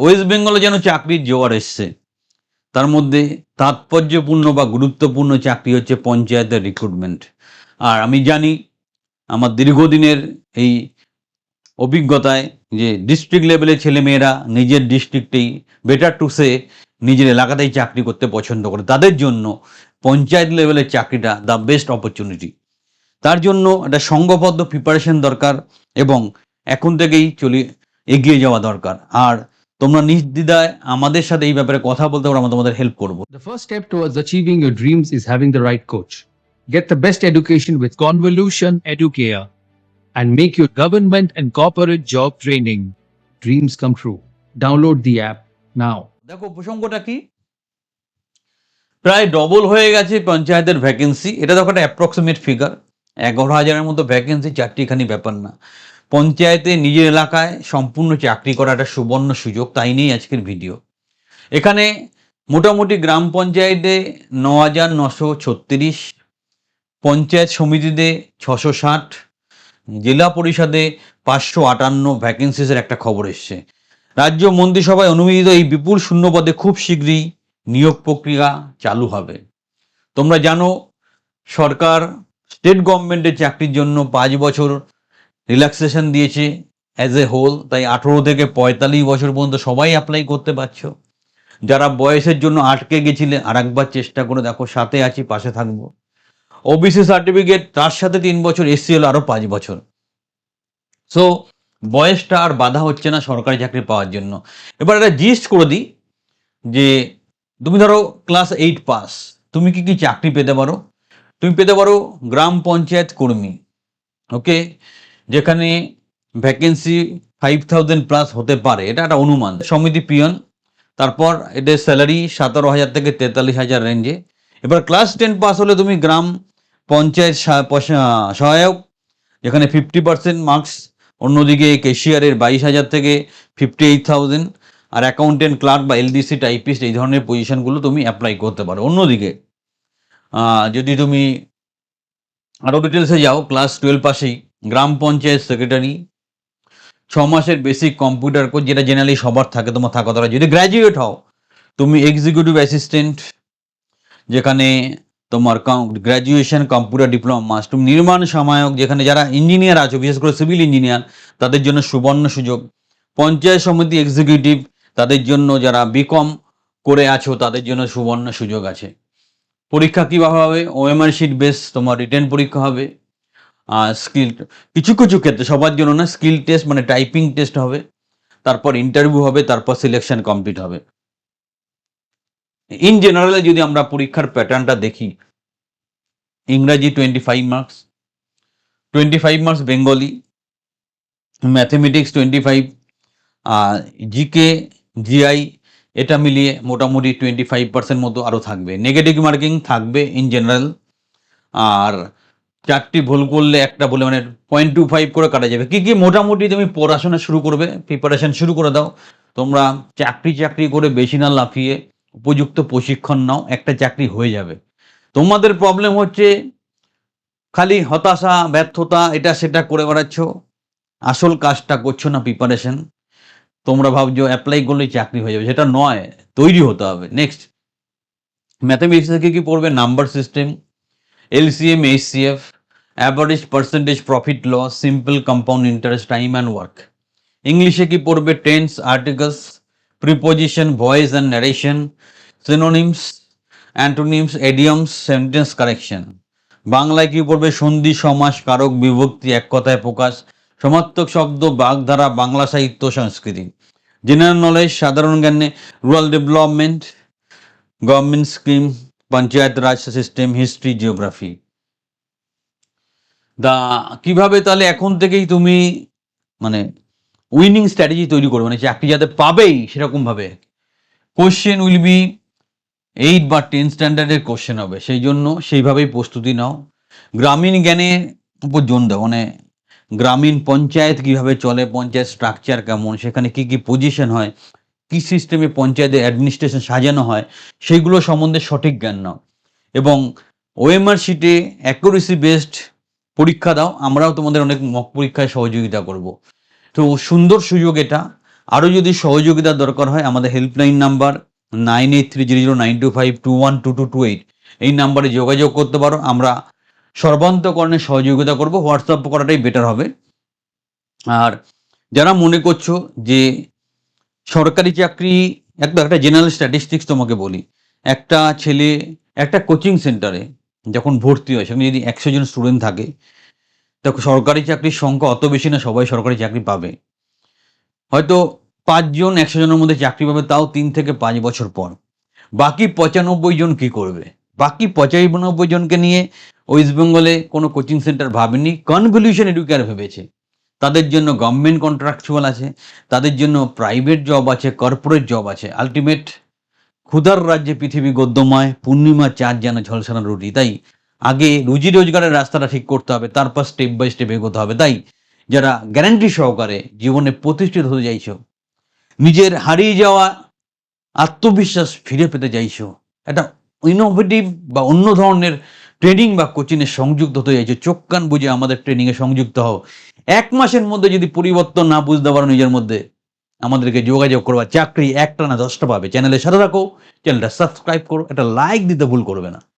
West বেঙ্গলে যেন চাকরির জোয়ার এসছে, তার মধ্যে তাৎপর্যপূর্ণ বা গুরুত্বপূর্ণ চাকরি হচ্ছে পঞ্চায়েতের রিক্রুটমেন্ট। আর আমি জানি আমার দীর্ঘদিনের এই অভিজ্ঞতায় যে ডিস্ট্রিক্ট লেভেলের ছেলেমেয়েরা নিজের ডিস্ট্রিক্টেই বেটার টু সে নিজের এলাকাতেই চাকরি করতে পছন্দ করে, তাদের জন্য পঞ্চায়েত লেভেলের চাকরিটা দ্য বেস্ট অপরচুনিটি। তার জন্য একটা সংঘবদ্ধ প্রিপারেশন দরকার এবং এখন থেকেই এগিয়ে যাওয়া দরকার। আর তোমরা নির্দ্বিধায় আমাদের সাথে এই ব্যাপারে কথা বলতে পারো, আমরা তোমাদের হেল্প করবো। The first step towards achieving your dreams is having the right coach. Get the best education with Convolution Educare and make your government and corporate job training dreams come true. Download the app now. দেখো প্রসঙ্গটা কি, প্রায় double হয়ে গেছে পঞ্চায়েতের vacancy. এটা দেখো একটা অ্যাপ্রক্সিমেট ফিগার, 11,000-এর মতো ভ্যাকেন্সি, চারটিখানি ব্যাপার না। পঞ্চায়েতে নিজের এলাকায় সম্পূর্ণ চাকরি করা একটা সুবর্ণ সুযোগ, তাই নিয়েই আজকের ভিডিও। এখানে মোটামুটি গ্রাম পঞ্চায়েতে 9,936, পঞ্চায়েত সমিতিতে 660, জেলা পরিষদে 558 ভ্যাকেন্সিসের একটা খবর এসছে। রাজ্য মন্ত্রিসভায় অনুমোদিত এই বিপুল শূন্যপদে খুব শীঘ্রই নিয়োগ প্রক্রিয়া চালু হবে। তোমরা জানো সরকার স্টেট গভর্নমেন্টের চাকরির জন্য 5 বছর রিল্যাক্সেশন দিয়েছে অ্যাজ এ হোল, তাই 18 থেকে 45 বছর পর্যন্ত সবাই অ্যাপ্লাই করতে পারছো। যারা বয়সের জন্য আটকে গেছিলে আরেকবার চেষ্টা করে দেখো, সাথে আছি, পাশে থাকবো। ওবিসি সার্টিফিকেট, তার সাথে 3 বছর, এসসি হলো আরো 5 বছর। সো বয়সটা আর বাধা হচ্ছে না সরকারি চাকরি পাওয়ার জন্য। এবার একটা জিস্ট করে দিই যে তুমি ধরো ক্লাস 8 পাস, তুমি কি কি চাকরি পেতে পারো? তুমি পেতে পারো গ্রাম পঞ্চায়েত কর্মী, ওকে, যেখানে ভ্যাকেন্সি 5,000 প্লাস হতে পারে, এটা একটা অনুমান। সমিতি পিয়ন, তারপর এদের স্যালারি 17,000 থেকে 43,000 রেঞ্জে। এবার ক্লাস 10 পাস হলে তুমি গ্রাম পঞ্চায়েত সহায়ক, যেখানে 50% মার্কস। অন্যদিকে ক্যাশিয়ারের 22,000 থেকে 58,000, আর অ্যাকাউন্টেন্ট, ক্লার্ক বা এলডিসি টাইপিস্ট, এই ধরনের পজিশনগুলো তুমি অ্যাপ্লাই করতে পারো। অন্যদিকে যদি তুমি আরও ডিটেলসে যাও, ক্লাস 12 পাশেই গ্রাম পঞ্চায়েত সেক্রেটারি, 6 মাসের বেসিক কম্পিউটার কোর্স, যেটা জেনারেলি সবার থাকে, তোমার থাকা দরকার। যদি গ্র্যাজুয়েট হও তুমি এক্সিকিউটিভ অ্যাসিস্ট্যান্ট, যেখানে তোমার গ্র্যাজুয়েশন কম্পিউটার ডিপ্লোমা মাস্ট। তুমি নির্মাণ সহায়ক, যেখানে যারা ইঞ্জিনিয়ার আছো, বিশেষ করে সিভিল ইঞ্জিনিয়ার, তাদের জন্য সুবর্ণ সুযোগ। পঞ্চায়েত সমিতি এক্সিকিউটিভ, তাদের জন্য যারা বিকম করে আছো তাদের জন্য সুবর্ণ সুযোগ আছে। পরীক্ষা কীভাবে হবে? ওএমআর শিট বেস তোমার রিটেন পরীক্ষা হবে। স্কিল, কিছু কিছু ক্ষেত্রে, সবার জন্য না, স্কিল টেস্ট মানে টাইপিং টেস্ট হবে, তারপর ইন্টারভিউ হবে, তারপর সিলেকশন কমপ্লিট হবে। ইন জেনারেলে যদি আমরা পরীক্ষার প্যাটার্নটা দেখি, ইংরাজি 25 marks, 25 marks Bengali, mathematics 25, GK, GI, এটা মিলিয়ে মোটামুটি 25% মতো আরও থাকবে। নেগেটিভ মার্কিং থাকবে ইন জেনারেল, আর 4টি ভুল করলে একটা বলে মানে 0.25 করে কাটা যাবে। কি কি মোটামুটি তুমি পড়াশোনা শুরু করবে, প্রিপারেশন শুরু করে দাও। তোমরা চাকরি করে বেশি না লাফিয়ে উপযুক্ত প্রশিক্ষণ নাও, একটা চাকরি হয়ে যাবে। তোমাদের প্রবলেম হচ্ছে খালি হতাশা, ব্যর্থতা, এটা সেটা করে বেড়াচ্ছ, আসল কাজটা করছো না, প্রিপারেশন। তোমরা ভাবছো অ্যাপ্লাই করলেই চাকরি হয়ে যাবে, সেটা নয়, তৈরি হতে হবে। নেক্সট, ম্যাথামেটিক্সে কি পড়বে? Number system, LCM, HCF, average percentage, profit loss, simple compound interest, time and work. ইংলিশে কি পড়বে? Tense, articles, preposition, voice and narration, synonyms, antonyms, idioms, sentence correction. বাংলায় কি পড়বে? সন্ধি, সমাস, কারক, বিভক্তি, এক কথায় প্রকাশ, সমার্থক শব্দ, বাগধারা, বাংলা সাহিত্য, সংস্কৃতি। জেনারেল নলেজ, সাধারণ জ্ঞানে rural development, government scheme, panchayat raj system, history, geography. কিভাবে তাহলে এখন থেকেই তুমি মানে উইনিং স্ট্র্যাটেজি তৈরি করবে, মানে চাকরি যাতে পাবেই সেরকমভাবে। কোশ্চেন উইল বি 8 বা 10 স্ট্যান্ডার্ডের কোশ্চেন হবে, সেই জন্য সেইভাবেই প্রস্তুতি নাও। গ্রামীণ জ্ঞানের উপর জোর দাও, মানে গ্রামীণ পঞ্চায়েত কিভাবে চলে, পঞ্চায়েত স্ট্রাকচার কেমন, সেখানে কি কি পজিশন হয়, কি সিস্টেমে পঞ্চায়েতের অ্যাডমিনিস্ট্রেশন সাজানো হয়, সেইগুলো সম্বন্ধে সঠিক জ্ঞান নাও। এবং ওএমআর শিটে অ্যাকুরেসি বেসড পরীক্ষা দাও, আমরাও তোমাদের অনেক মক পরীক্ষায় সহযোগিতা করব। তো সুন্দর সুযোগ এটা, আরও যদি সহযোগিতার দরকার হয় আমাদের হেল্পলাইন নাম্বার 98300925212228 এই নাম্বারে যোগাযোগ করতে পারো। আমরা সর্বান্তকরণে সহযোগিতা করব। হোয়াটসঅ্যাপ করাটাই বেটার হবে। আর যারা মনে করছো যে সরকারি চাকরি, একটা জেনারেল স্ট্যাটিস্টিক্স তোমাকে বলি, একটা ছেলে একটা কোচিং সেন্টারে যখন ভর্তি হয় সেখানে যদি 100 জন স্টুডেন্ট থাকে, তখন সরকারি চাকরির সংখ্যা অত বেশি না সবাই সরকারি চাকরি পাবে। হয়তো 5 জন 100 জনের মধ্যে চাকরি পাবে, তাও 3 থেকে 5 বছর পর। বাকি 95 জন কি করবে? বাকি 95 জনকে নিয়ে ওয়েস্ট বেঙ্গলে কোনো কোচিং সেন্টার ভাবেনি, কনভলিউশন এডুকেয়ার ভেবেছে। তাদের জন্য গভর্নমেন্ট কন্ট্রাকচুয়াল আছে, তাদের জন্য প্রাইভেট জব আছে, কর্পোরেট জব আছে। আলটিমেট ক্ষুধার রাজ্যে পৃথিবী গদ্যময়, পূর্ণিমার চাঁদ যেন ঝলসানো রুটি। তাই আগে রুজি রোজগারের রাস্তাটা ঠিক করতে হবে, তারপর স্টেপ বাই স্টেপ এগোতে হবে। তাই যারা গ্যারান্টি সহকারে জীবনে প্রতিষ্ঠিত হতে চাইছো, নিজের হারিয়ে যাওয়া আত্মবিশ্বাস ফিরে পেতে চাইছো, একটা ইনোভেটিভ বা অন্য ধরনের ট্রেনিং বা কোচিংয়ে সংযুক্ত হতে চাইছো, চোখ কান বুঝে আমাদের ট্রেনিংয়ে সংযুক্ত হও। 1 মাসের মধ্যে যদি পরিবর্তন না বুঝতে পারো নিজের মধ্যে, আমাদেরকে যোগাযোগ করবা। চাকরি একটা না 10টা পাবে। চ্যানেলের সাথে রাখো, চ্যানেলটা সাবস্ক্রাইব করো, একটা লাইক দিতে ভুল করবে না।